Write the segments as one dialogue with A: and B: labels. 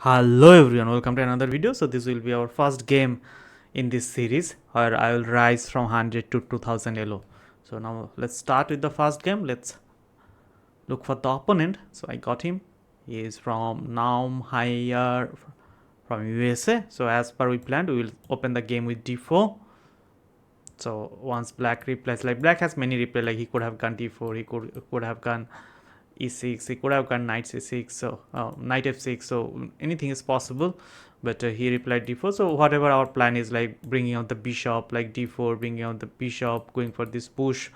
A: Hello everyone, welcome to another video. So this will be our first game in this series where I will rise from 100 to 2000 elo. So now let's start with the first game. Let's look for the opponent. So I got him. He is from Naum Higher from USA. So as per we planned, we will open the game with d4. So once black replies, like black has many replies, like he could have gone d4, he could have gone e6, he could have gone knight c6, so knight f6, so anything is possible, but he replied d4. So whatever our plan is, like bringing out the bishop like d4, bringing out the bishop, going for this push,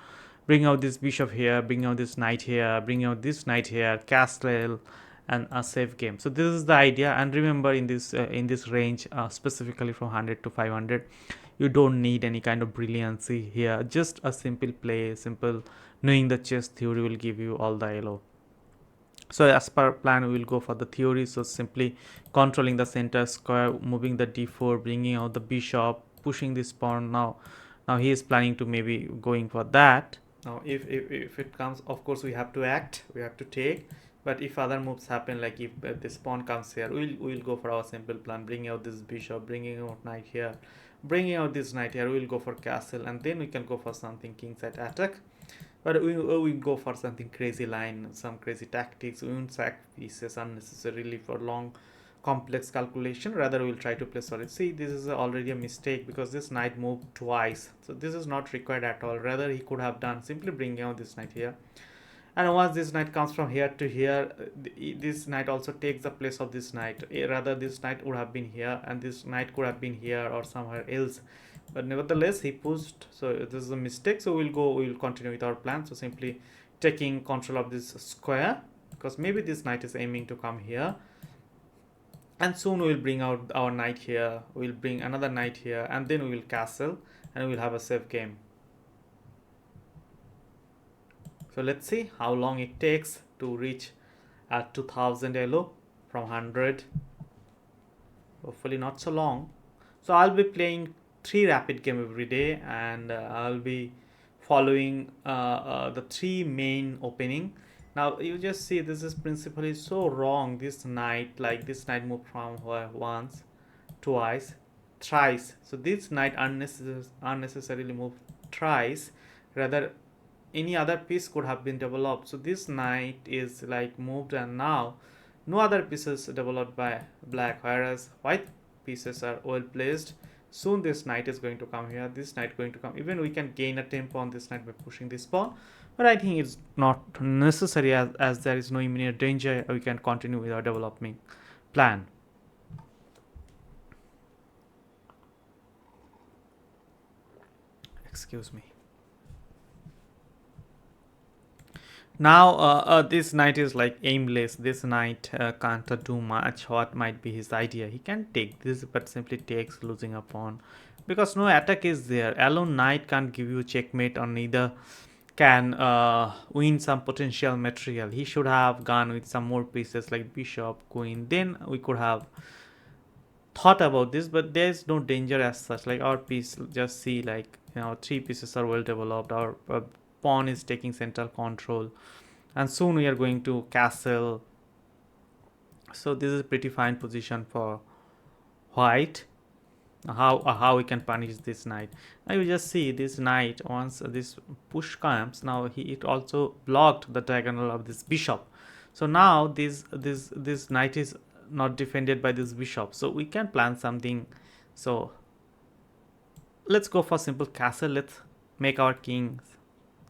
A: bringing out this bishop here, bringing out this knight here, bringing out this knight here, castle, and a safe game. So this is the idea. And remember, in this range, specifically from 100 to 500, you don't need any kind of brilliancy here. Just a simple play, simple knowing the chess theory will give you all the elo. So as per plan, we will go for the theory. So simply controlling the center square, moving the d4, bringing out the bishop, pushing this pawn. Now he is planning to maybe going for that. Now if it comes, of course we have to act, we have to take. But if other moves happen, like if this pawn comes here, we'll go for our simple plan, bringing out this bishop, bringing out knight here, bringing out this knight here. We'll go for castle, and then we can go for something kingside attack. But we go for something crazy line, some crazy tactics. We won't sack pieces unnecessarily for long complex calculation. Rather, we will try to play solid. See, this is already a mistake because this knight moved twice. So this is not required at all. Rather, he could have done simply bringing out this knight here. And once this knight comes from here to here, this knight also takes the place of this knight. Rather, this knight would have been here, and this knight could have been here or somewhere else. But nevertheless, he pushed. So this is a mistake. So we'll continue with our plan. So simply taking control of this square, because maybe this knight is aiming to come here. And soon we'll bring out our knight here. We'll bring another knight here, and then we will castle, and we'll have a safe game. So let's see how long it takes to reach at 2000 elo from 100. Hopefully not so long. So I'll be playing 3 rapid game every day, and I'll be following the 3 main opening. Now you just see this is principally so wrong. This knight, like this knight moved from once, twice, thrice. So this knight unnecessarily moved thrice. Rather, any other piece could have been developed. So this knight is like moved, and now no other pieces developed by black, whereas white pieces are well placed. Soon this knight is going to come here, this knight going to come. Even we can gain a tempo on this knight by pushing this pawn, but I think it's not necessary, as there is no immediate danger. We can continue with our development plan. Excuse me. Now this knight is like aimless. This knight can't do much. What might be his idea? He can take this, but simply takes, losing a pawn, because no attack is there. Alone knight can't give you checkmate, or neither can win some potential material. He should have gone with some more pieces like bishop, queen. Then we could have thought about this, but there's no danger as such. Like our piece, just see, like 3 pieces are well developed. Our pawn is taking central control, and soon we are going to castle. So this is a pretty fine position for white. How we can punish this knight? Now you just see this knight, once this push comes, now it also blocked the diagonal of this bishop. So now this knight is not defended by this bishop, so we can plan something. So let's go for simple castle. Let's make our king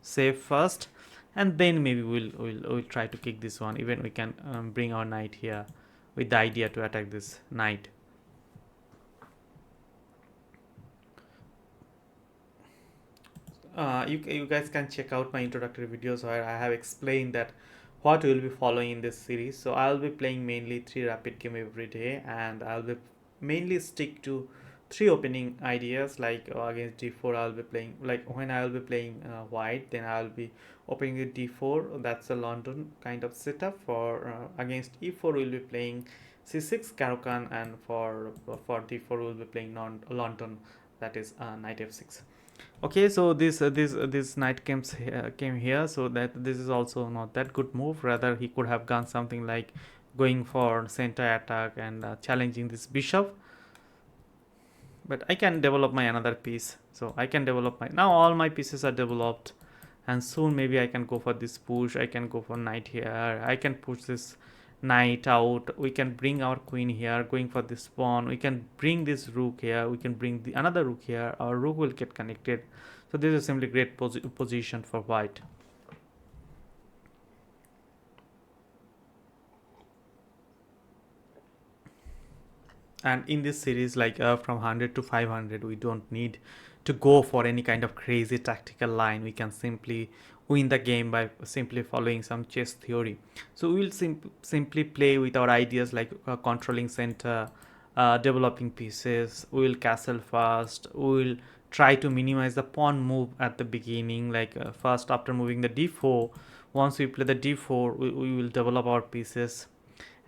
A: safe first, and then maybe we'll try to kick this one. Even we can bring our knight here with the idea to attack this knight. You guys can check out my introductory videos where I have explained that what we will be following in this series. So I'll be playing mainly 3 rapid game every day, and I'll be mainly stick to 3 opening ideas. Like against d4 I'll be playing, like when I'll be playing white, then I'll be opening with d4. That's a London kind of setup. For against e4 we'll be playing c6 Caro-Kann, and for d4 we'll be playing London, that is knight f6. Okay, so this knight came here, so that this is also not that good move. Rather, he could have gone something like going for center attack and challenging this bishop. But I can develop my another piece, so I can develop my, now all my pieces are developed, and soon maybe I can go for this push. I can go for knight here, I can push this knight out, we can bring our queen here going for this pawn, we can bring this rook here, we can bring the another rook here, our rook will get connected. So this is simply great position for white. And in this series, like from 100 to 500, we don't need to go for any kind of crazy tactical line. We can simply win the game by simply following some chess theory. So we will simply play with our ideas, like controlling center, developing pieces. We will castle first, we will try to minimize the pawn move at the beginning, like first after moving the d4. Once we play the d4, we will develop our pieces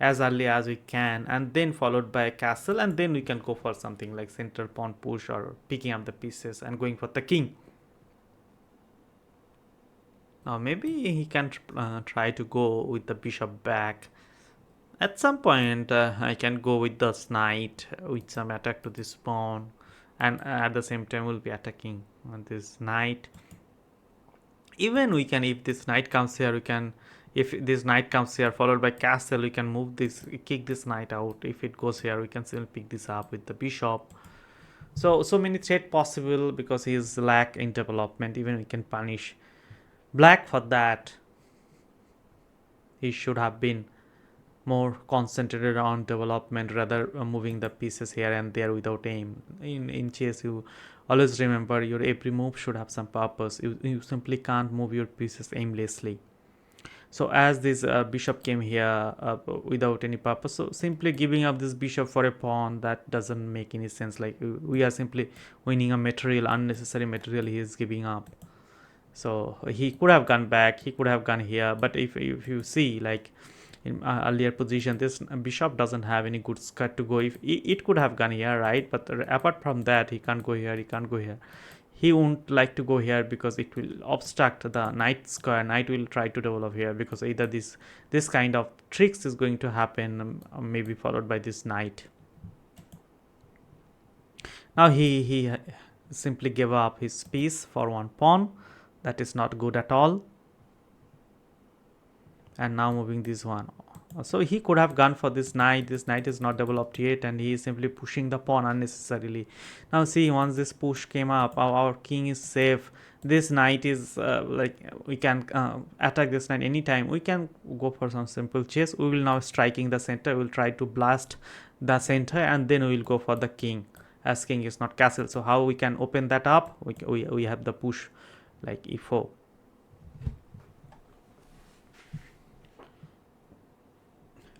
A: as early as we can, and then followed by a castle, and then we can go for something like center pawn push or picking up the pieces and going for the king. Now maybe he can try to go with the bishop back. At some point I can go with this knight with some attack to this pawn, and at the same time we'll be attacking on this knight. Even we can, if this knight comes here, we can, if this knight comes here followed by castle, we can move this, kick this knight out. If it goes here, we can still pick this up with the bishop. So many threat possible, because he is lack in development. Even we can punish black for that. He should have been more concentrated on development rather moving the pieces here and there without aim. In chess, you always remember your every move should have some purpose. You simply can't move your pieces aimlessly. So as this bishop came here without any purpose, so simply giving up this bishop for a pawn, that doesn't make any sense. Like we are simply winning a material, unnecessary material he is giving up. So he could have gone back, he could have gone here, but if you see, like in earlier position, this bishop doesn't have any good skirt to go. If it could have gone here, right? But apart from that, he can't go here, he can't go here. He won't like to go here because it will obstruct the knight square. Knight will try to develop here, because either this kind of tricks is going to happen, maybe followed by this knight. Now he simply gave up his piece for one pawn. That is not good at all. And now moving this one, so he could have gone for this knight. This knight is not developed yet, and he is simply pushing the pawn unnecessarily. Now see, once this push came up, our king is safe. This knight is like we can attack this knight anytime. We can go for some simple chess. We will now striking the center, we will try to blast the center, and then we will go for the king, as king is not castle. So how we can open that up? We have the push like e4.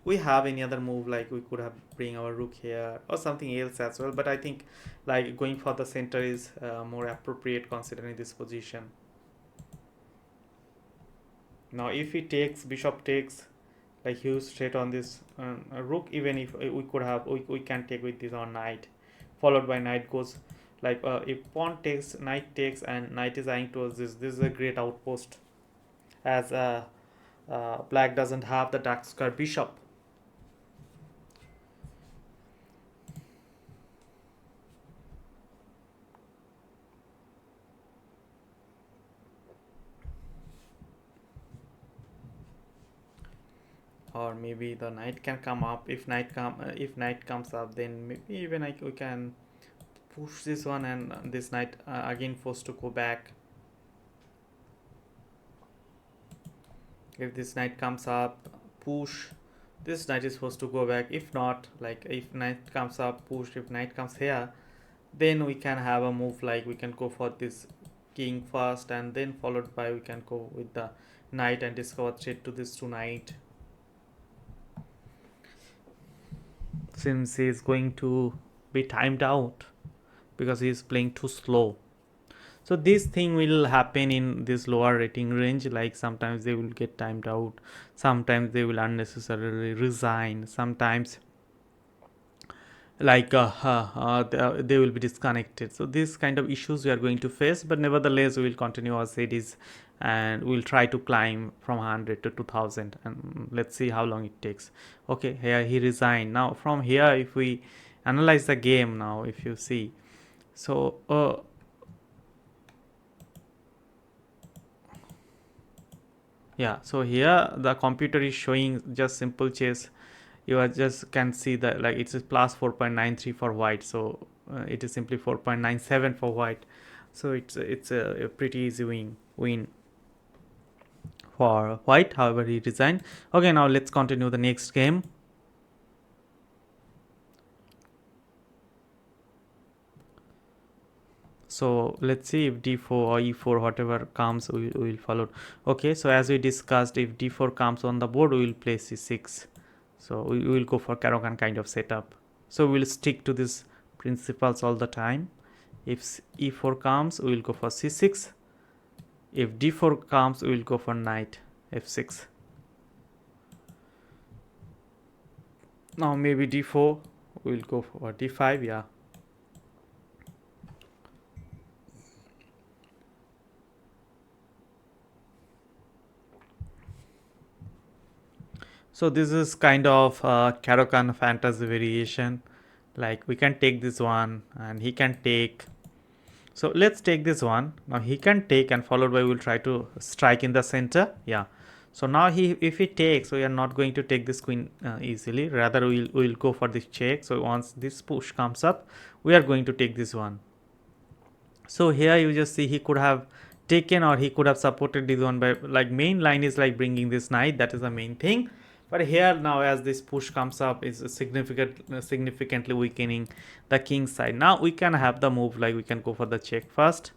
A: We have any other move, like we could have bring our rook here or something else as well, but I think like going for the center is more appropriate considering this position. Now if he takes, bishop takes, like huge straight on this rook, even if we could have, we can take with this on knight, followed by knight goes, like if pawn takes, knight takes, and knight is eyeing towards this is a great outpost, as black doesn't have the dark square bishop. Or maybe the knight can come up. If knight comes up, then maybe even we can push this one, and this knight again forced to go back. If this knight comes up, push, this knight is supposed to go back. If not, like if knight comes up, push. If knight comes here, then we can have a move, like we can go for this king first, and then followed by we can go with the knight and discover straight to this 2 knight. Since he is going to be timed out because he is playing too slow, so this thing will happen in this lower rating range. Like sometimes they will get timed out, sometimes they will unnecessarily resign, sometimes like they will be disconnected. So these kind of issues we are going to face, but nevertheless we will continue our series and we'll try to climb from 100 to 2000, and let's see how long it takes. Okay, here he resigned. Now from here, if we analyze the game, now if you see, so yeah, so here the computer is showing just simple chess. You are just can see that like it's plus 4.93 for white, so it is simply 4.97 for white. So it's a pretty easy win for white. However, he resigned. Okay, now let's continue the next game. So let's see if d4 or e4 whatever comes, we will follow. Okay, so as we discussed, if d4 comes on the board, we will play c6. So we will go for Caro-Kann kind of setup. So we will stick to these principles all the time. If e4 comes, we will go for c6. If d4 comes, we will go for knight f6. Now maybe d4, we will go for d5. Yeah. So this is kind of Caro-Kann fantasy variation. Like we can take this one and he can take. So let's take this one. Now he can take, and followed by we'll try to strike in the center. Yeah. So now if he takes, we are not going to take this queen easily. Rather we'll go for this check. So once this push comes up, we are going to take this one. So here you just see he could have taken, or he could have supported this one by, like, main line is like bringing this knight. That is the main thing. But here now as this push comes up, is significantly weakening the king side. Now we can have the move, like we can go for the check first,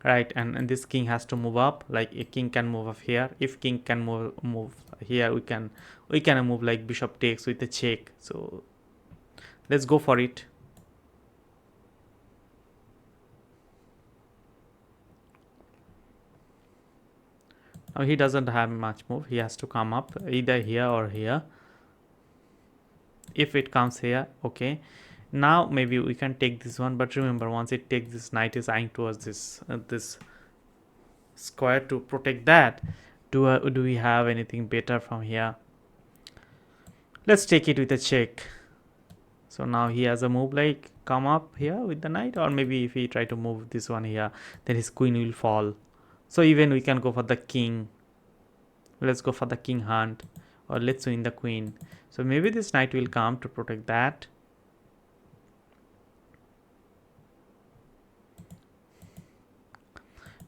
A: right? And this king has to move up. Like a king can move up here. If king can move here, we can move like bishop takes with a check. So let's go for it. Now he doesn't have much move. He has to come up either here or here. If it comes here, okay. Now maybe we can take this one, but remember, once it takes, this knight is eyeing towards this square to protect that. Do we have anything better from here? Let's take it with a check. So now he has a move like come up here with the knight, or maybe if he try to move this one here, then his queen will fall. So even we can go for the king. Let's go for the king hunt, or let's win the queen. So maybe this knight will come to protect that.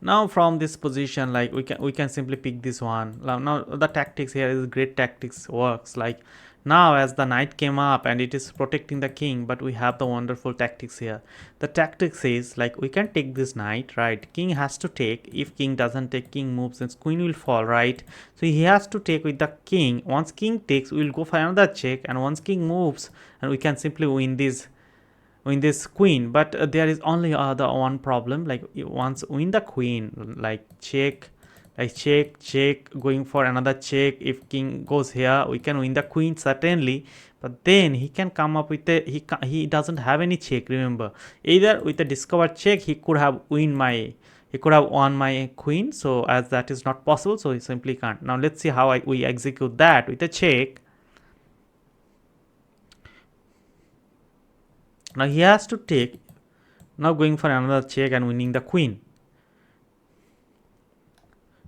A: Now from this position, like we can simply pick this one. Now the tactics here is great tactics works. Like now as the knight came up and it is protecting the king, but we have the wonderful tactics here. The tactics is like we can take this knight, right? King has to take. If king doesn't take, king moves and queen will fall, right? So he has to take with the king. Once king takes, we will go for another check, and once king moves, and we can simply win this queen. But there is only the one problem, like once win the queen, like check, check, going for another check. If king goes here, we can win the queen certainly, but then he can come up with a he doesn't have any check. Remember, either with a discovered check he could have won my queen. So as that is not possible, so he simply can't. Now let's see how we execute that with a check. Now he has to take. Now going for another check and winning the queen.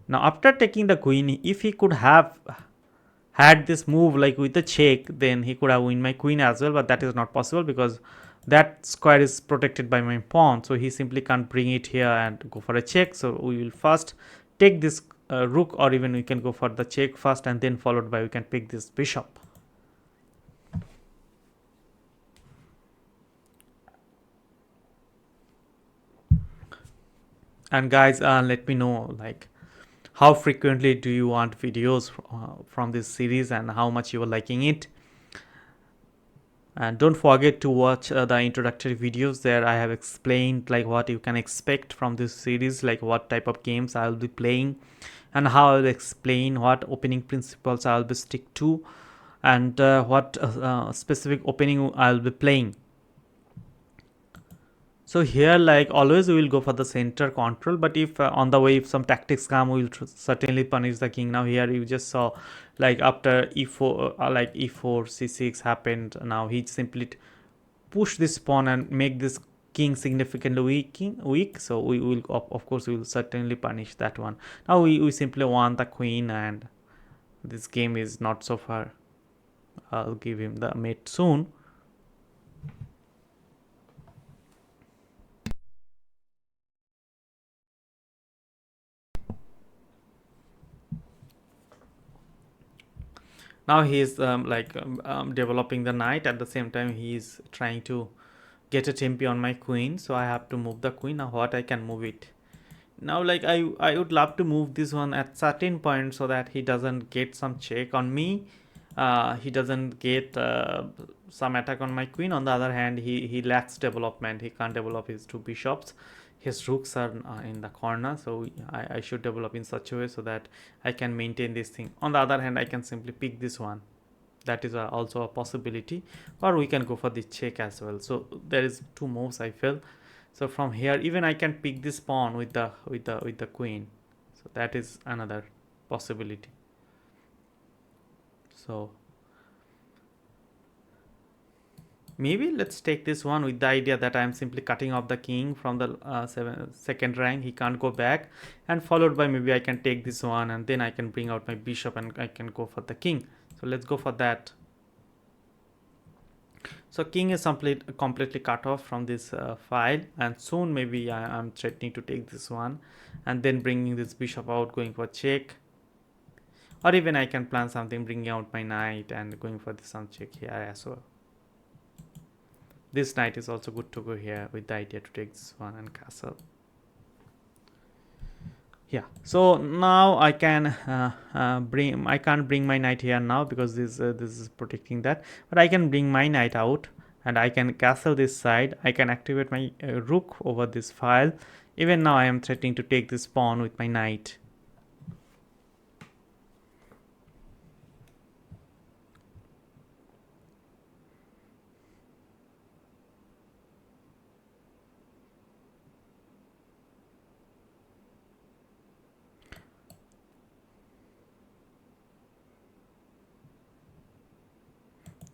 A: Now after taking the queen, if he could have had this move like with a check, then he could have win my queen as well, but that is not possible because that square is protected by my pawn. So he simply can't bring it here and go for a check. So we will first take this rook, or even we can go for the check first, and then followed by we can pick this bishop. And guys, let me know, like, how frequently do you want videos from this series, and how much you are liking it. And don't forget to watch the introductory videos. There I have explained like what you can expect from this series, like what type of games I will be playing, and how I will explain what opening principles I will be stick to. and what specific opening I'll be playing. So here, like always, we will go for the center control, but if on the way if some tactics come, we will certainly punish the king. Now here you just saw, like after e4, like e4 c6 happened. Now he simply push this pawn and make this king significantly weak. So we will of course we will certainly punish that one. Now we simply want the queen, and this game is not so far. I'll give him the mate soon. Now he is developing the knight. At the same time he is trying to get a tempo on my queen, so I have to move the queen. Now what I can move it now, like I would love to move this one at certain point so that he doesn't get some check on me. He doesn't get some attack on my queen. On the other hand, he lacks development. He can't develop his two bishops. His rooks are in the corner, so I should develop in such a way so that I can maintain this thing. On the other hand, I can simply pick this one. That is also a possibility, or we can go for the check as well. So there is two moves I feel. So from here even I can pick this pawn with the queen. So that is another possibility. So maybe let's take this one with the idea that I am simply cutting off the king from the second rank. He can't go back, and followed by maybe I can take this one, and then I can bring out my bishop and I can go for the king. So let's go for that. So king is completely cut off from this file, and soon maybe I'm threatening to take this one and then bringing this bishop out, going for check, or even I can plan something, bringing out my knight and going for some check here as well. This knight is also good to go here with the idea to take this one and castle. Yeah, so now I can I can't bring my knight here now because this is protecting that, but I can bring my knight out and I can castle this side. I can activate my rook over this file. Even now I am threatening to take this pawn with my knight.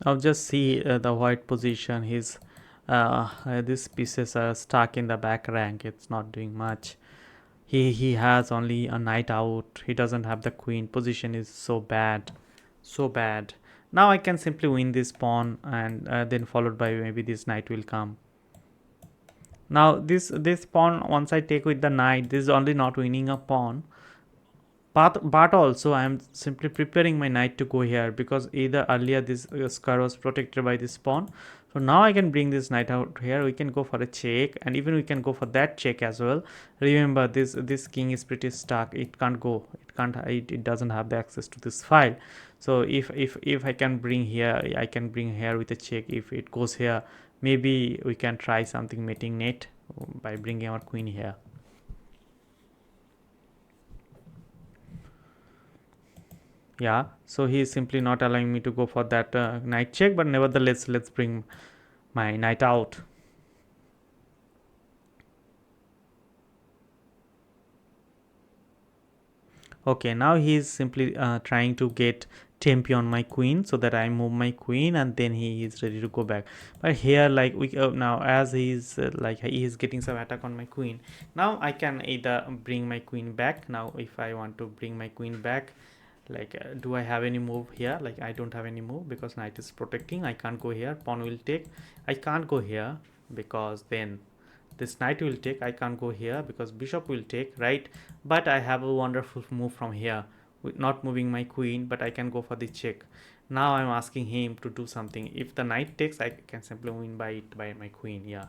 A: Now just see the white position. His these pieces are stuck in the back rank. It's not doing much. He has only a knight out. He doesn't have the queen. Position is so bad, so bad. Now I can simply win this pawn, and then followed by maybe this knight will come. Now this pawn, once I take with the knight, this is only not winning a pawn, but also I am simply preparing my knight to go here, because either earlier this square was protected by this pawn. So now I can bring this knight out here. We can go for a check, and even we can go for that check as well. Remember, this king is pretty stuck. It can't go. It doesn't have the access to this file. So if I can bring here, I can bring here with a check. If it goes here, maybe we can try something mating net by bringing our queen here. Yeah, so he is simply not allowing me to go for that knight check, but nevertheless let's bring my knight out. Okay, now he is simply trying to get tempo on my queen so that I move my queen, and then he is ready to go back. But here, like we now, as he is like he is getting some attack on my queen, now I can either bring my queen back. Now if I want to bring my queen back, like do I have any move here? Like I don't have any move because knight is protecting. I can't go here. Pawn will take. I can't go here because then this knight will take. I can't go here because bishop will take, right? But I have a wonderful move from here with not moving my queen, but I can go for the check. Now I'm asking him to do something. If the knight takes, I can simply win by my queen. Yeah.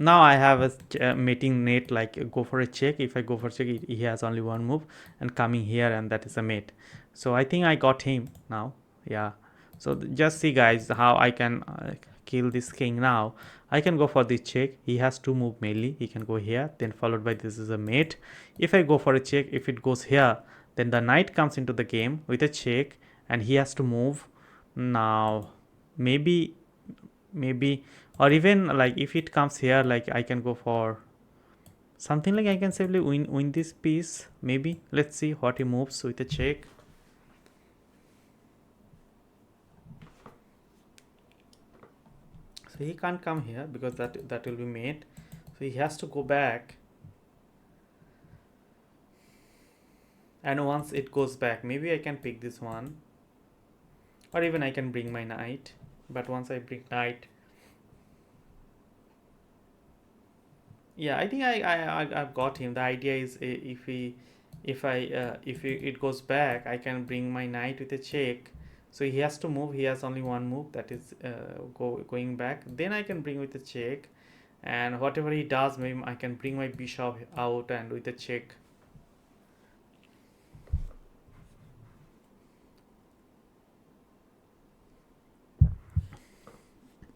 A: Now I have a mating net, like go for a check. If I go for check, he has only one move and coming here, and that is a mate. So I think I got him now. Yeah. So just see guys how I can kill this king. Now I can go for the check. He has to move melee. He can go here, then followed by this is a mate. If I go for a check, if it goes here, then the knight comes into the game with a check, and he has to move. Now maybe, or even like if it comes here, like I can go for something like I can simply win this piece. Maybe let's see what he moves with a check. So he can't come here because that will be mate. So he has to go back. And once it goes back, maybe I can pick this one, or even I can bring my knight. But once I bring knight, yeah, I think I've got him. The idea is if it goes back, I can bring my knight with a check. So he has to move. He has only one move, that is going back. Then I can bring with a check, and whatever he does, maybe I can bring my bishop out and with a check.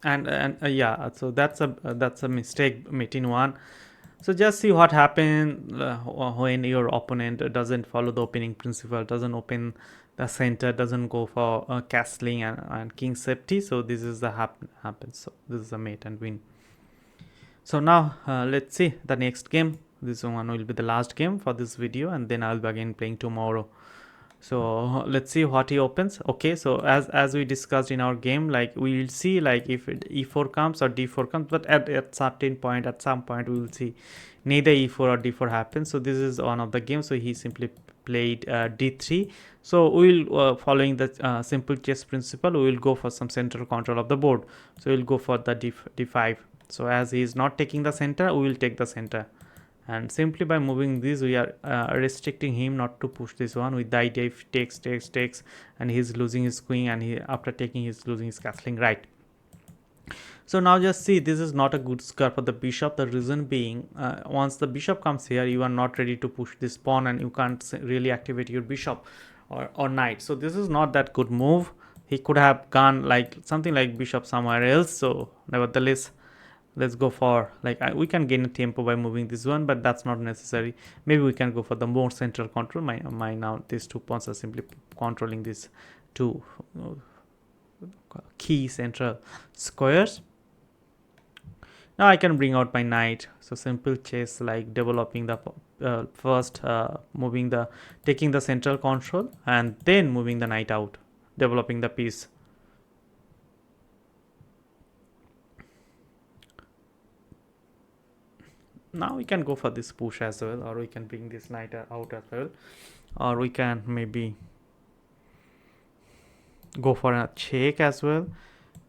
A: And yeah, so that's a mistake, mate in one. So just see what happens when your opponent doesn't follow the opening principle, doesn't open the center, doesn't go for castling and king safety. So this is the happens. So this is a mate and win. So now let's see the next game. This one will be the last game for this video, and then I'll be again playing tomorrow. So let's see what he opens. Okay, so as we discussed in our game, like we will see like if e4 comes or d4 comes, but at certain point, at some point we will see neither e4 or d4 happens. So this is one of the games. So he simply played d3. So we will following the simple chess principle, we will go for some central control of the board. So we'll go for the d5. So as he is not taking the center, we will take the center, and simply by moving this we are restricting him not to push this one, with the idea if takes, and he's losing his queen, and he after taking he's losing his castling right. So now just see, this is not a good square for the bishop. The reason being, once the bishop comes here, you are not ready to push this pawn, and you can't really activate your bishop or knight. So this is not that good move. He could have gone like something like bishop somewhere else. So nevertheless, let's go for like we can gain a tempo by moving this one, but that's not necessary. Maybe we can go for the more central control. My now these two pawns are simply controlling these two key central squares. Now I can bring out my knight. So simple chess, like developing the first moving the taking the central control, and then moving the knight out, developing the piece. Now we can go for this push as well, or we can bring this knight out as well, or we can maybe go for a check as well,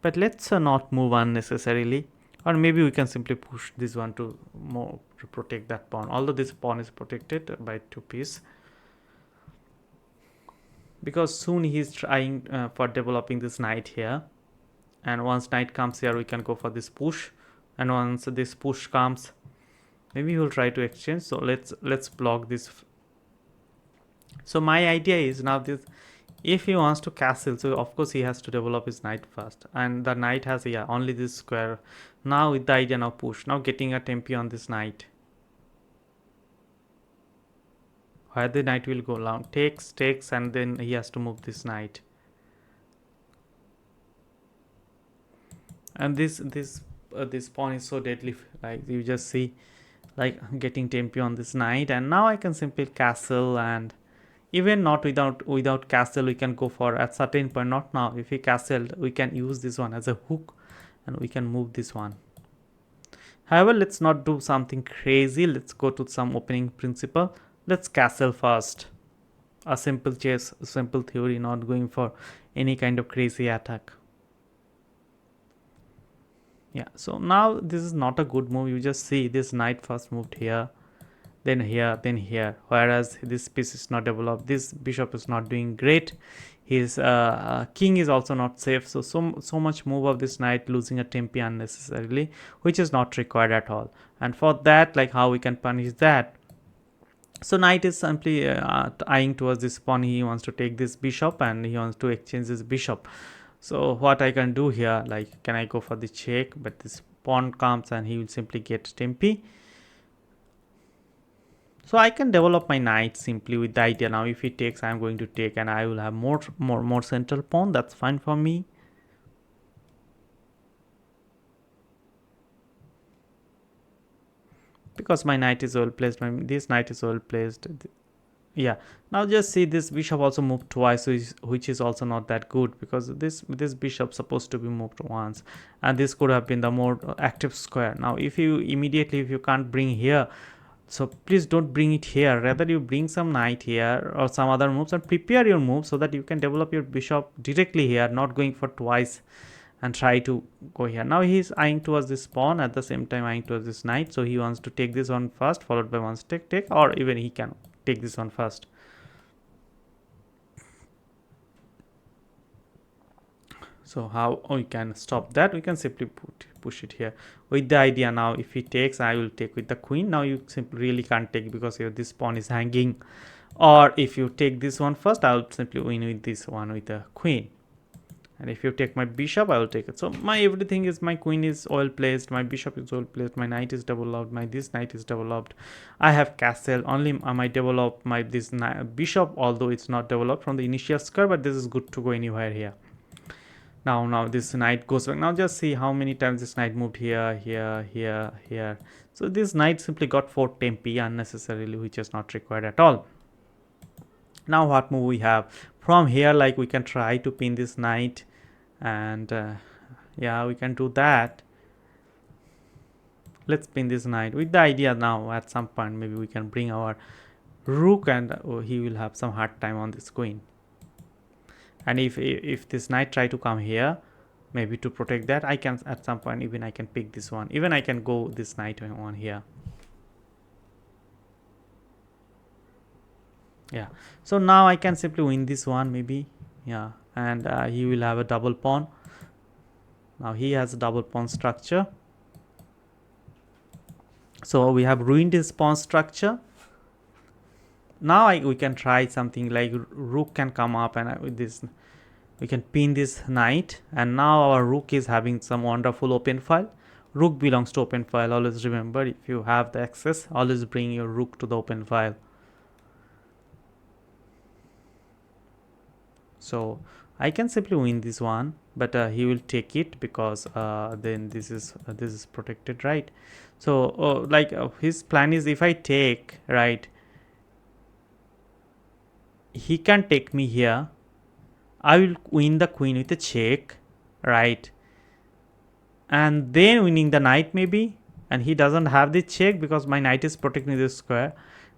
A: but let's not move unnecessarily. Or maybe we can simply push this one to protect that pawn, although this pawn is protected by two pieces, because soon he's trying for developing this knight here, and once knight comes here we can go for this push, and once this push comes, maybe he will try to exchange. So let's block this. So my idea is now this, if he wants to castle, so of course he has to develop his knight first, and the knight has only this square. Now with the idea now push, now getting a tempo on this knight, where the knight will go down, takes, and then he has to move this knight, and this pawn is so deadly, like you just see, like getting tempo on this knight. And now I can simply castle, and even not without castle we can go for at certain point, not now. If we castled, we can use this one as a hook, and we can move this one. However, let's not do something crazy. Let's go to some opening principle. Let's castle first. A simple chess, simple theory, not going for any kind of crazy attack. Yeah, so now this is not a good move. You just see this knight first moved here, then here, then here, whereas this piece is not developed. This bishop is not doing great. His king is also not safe. So much move of this knight, losing a tempo unnecessarily, which is not required at all. And for that, like how we can punish that, so knight is simply eyeing towards this pawn. He wants to take this bishop, and he wants to exchange this bishop. So what I can do here, like, can I go for the check, but this pawn comes and he will simply get tempi. So I can develop my knight simply with the idea. Now if he takes, I'm going to take, and I will have more central pawn. That's fine for me. Because my knight is well placed, this knight is well placed. Yeah, now just see this bishop also moved twice, which is also not that good, because this bishop supposed to be moved once, and this could have been the more active square. Now if you immediately, if you can't bring here, so please don't bring it here, rather you bring some knight here or some other moves and prepare your move so that you can develop your bishop directly here, not going for twice and try to go here. Now he's eyeing towards this pawn, at the same time eyeing towards this knight, so he wants to take this one first, followed by one take, or even he can take this one first. So how we can stop that? We can simply push it here with the idea. Now if he takes, I will take with the queen. Now you simply really can't take, because here this pawn is hanging, or if you take this one first, I will simply win with this one with the queen. And if you take my bishop, I will take it. So my everything is, my queen is well placed, my bishop is well placed, my knight is developed, my this knight is developed, I have castle. Only I might develop my this bishop, although it's not developed from the initial square, but this is good to go anywhere here. Now this knight goes back. Now just see how many times this knight moved here, here. So this knight simply got 4 tempi unnecessarily, which is not required at all. Now what move we have from here? Like, we can try to pin this knight, and yeah, we can do that. Let's pin this knight with the idea. Now at some point maybe we can bring our rook, and he will have some hard time on this queen. And if this knight try to come here, maybe to protect that, I can at some point, even I can pick this one, even I can go this knight on here. Yeah, so now I can simply win this one maybe. Yeah, and he will have a double pawn. Now he has a double pawn structure, so we have ruined his pawn structure. Now we can try something like rook can come up, and with this we can pin this knight, and now our rook is having some wonderful open file. Rook belongs to open file. Always remember, if you have the access, always bring your rook to the open file. So I can simply win this one, but he will take it, because then this is protected, right? So like his plan is, if I take, right, he can take me here, I will win the queen with a check, right, and then winning the knight maybe, and he doesn't have the check because my knight is protecting this square.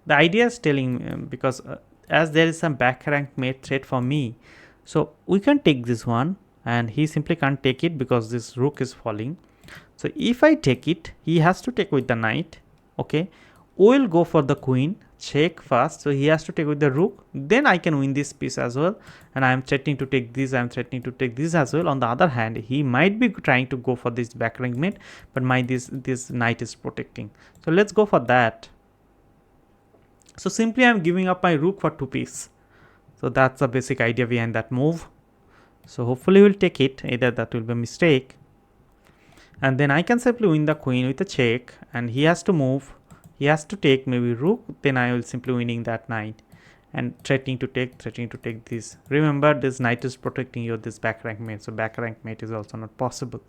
A: The idea is telling because as there is some back rank mate threat for me, so we can take this one, and he simply can't take it because this rook is falling. So if I take it, he has to take with the knight. Okay, we'll go for the queen check first, so he has to take with the rook, then I can win this piece as well, and I am threatening to take this, I am threatening to take this as well. On the other hand, he might be trying to go for this back rank mate, but my this knight is protecting, so let's go for that. So simply I am giving up my rook for 2 pieces. So that's the basic idea behind that move. So hopefully we'll take it, either that will be a mistake, and then I can simply win the queen with a check, and he has to move, he has to take maybe rook, then I will simply winning that knight and threatening to take this. Remember, this knight is protecting your this back rank mate, so back rank mate is also not possible.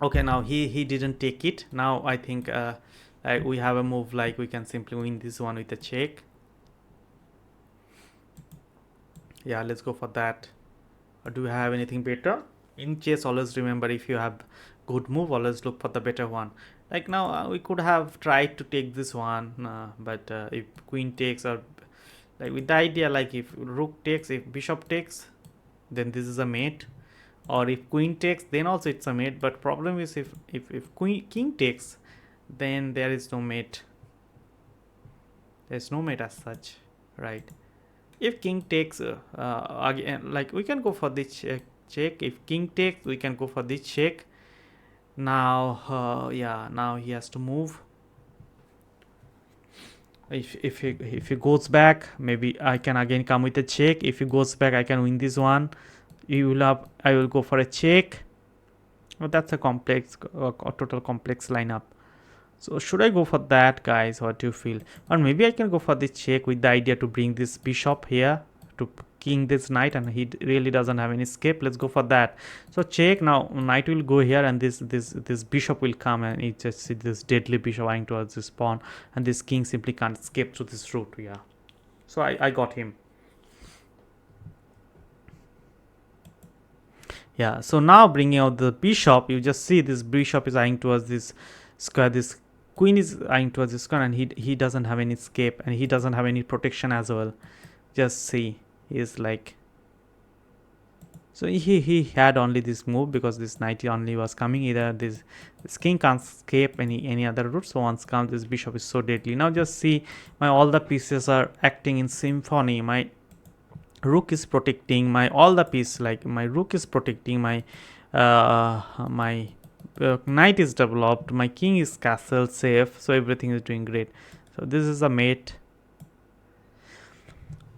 A: Okay, now he didn't take it. Now I think we have a move, like we can simply win this one with a check. Yeah, let's go for that. Or do you have anything better? In chess, always remember, if you have good move, always look for the better one. Like now we could have tried to take this one, but if queen takes, or like with the idea, like if rook takes, if bishop takes, then this is a mate, or if queen takes, then also it's a mate. But problem is, if king takes, then there is no mate, there's no mate as such, right? If king takes, again, like we can go for the check. If king takes, we can go for this check. Now now he has to move. If he goes back, maybe I can again come with a check. If he goes back, I can win this one. I will go for a check. Oh, that's a complex, a total complex lineup. So should I go for that, guys? What do you feel? Or maybe I can go for this check with the idea to bring this bishop here to king this knight, and he really doesn't have any escape. Let's go for that. So check. Now knight will go here, and this bishop will come, and it just see this deadly bishop eyeing towards this pawn, and this king simply can't escape through this route. Yeah. So I got him. Yeah, so now bringing out the bishop, you just see this bishop is eyeing towards this square, this queen is eyeing towards this square, and he doesn't have any escape, and he doesn't have any protection as well. Just see, he is like, so he had only this move because this knight only was coming. Either this king can't escape any other route, so once comes this bishop is so deadly. Now just see, my all the pieces are acting in symphony. My rook is protecting my all the piece, like my rook is protecting my knight is developed, my king is castle safe, so everything is doing great. So this is a mate.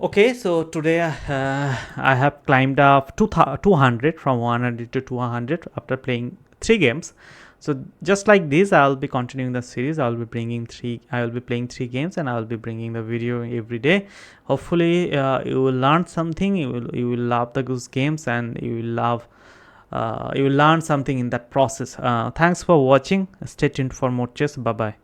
A: Okay, so today I have climbed up 200 from 100 to 200 after playing 3 games. So just like this, I'll be continuing the series. I will be playing 3 games, and I will be bringing the video every day. Hopefully you will learn something. You will love those games, and you will learn something in that process. Thanks for watching. Stay tuned for more chess. Bye bye.